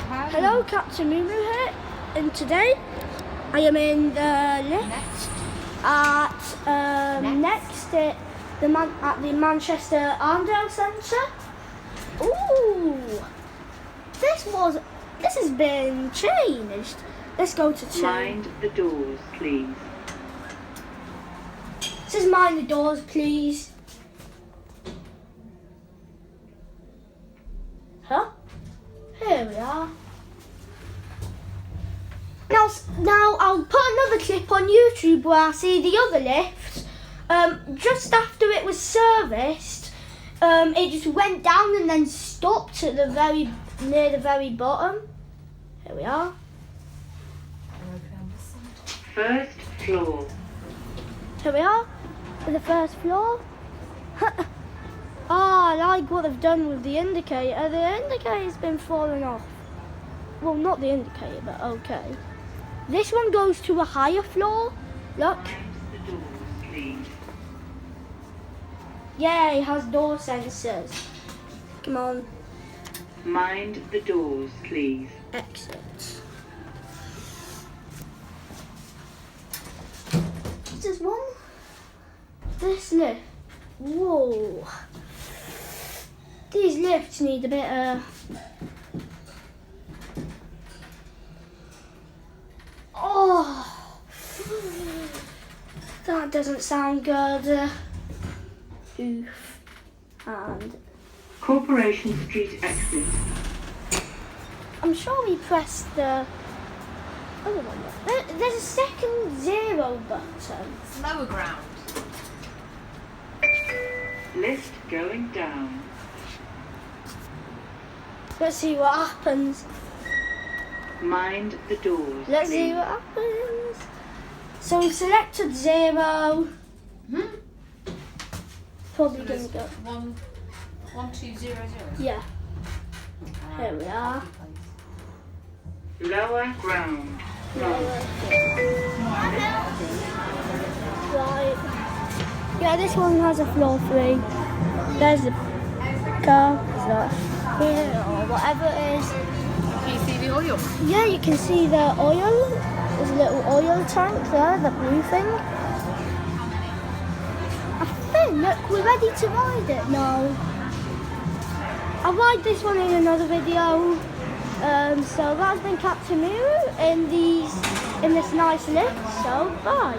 Hello, Captain Moo here, and today I am in the lift next at the Manchester Arndale Centre. Ooh, this has been changed. Let's go to two. Mind the doors, please. This is mind the doors, please. Huh? Here we are. Now I'll put another clip on YouTube where I see the other lift. Just after it was serviced, it just went down and then stopped at near the very bottom. Here we are. First floor. Here we are, at the first floor. I like what they've done with the indicator. The indicator's been falling off. Well, not the indicator, but okay. This one goes to a higher floor. Look. Mind the doors, please. Yeah, it has door sensors. Come on. Mind the doors, please. Exit. There's one. This lift. Whoa. These lifts need a bit of... Oh. That doesn't sound good. Oof. And... Corporation Street exit. I'm sure we pressed the other one. There's a second 0 button. It's lower ground. Lift going down. Let's see what happens. Mind the doors, Let's please. see what happens. So we've selected 0. Probably gonna go. 1200. Yeah. Here we are. Lower ground. Right. Yeah, this one has a floor 3. There's the car. Here or whatever it is. Can you see the oil? Yeah, you can see the oil. There's a little oil tank there, the blue thing. I think, look, we're ready to ride it now. I'll ride this one in another video. So that's been Captain Moo in this nice lift. So bye.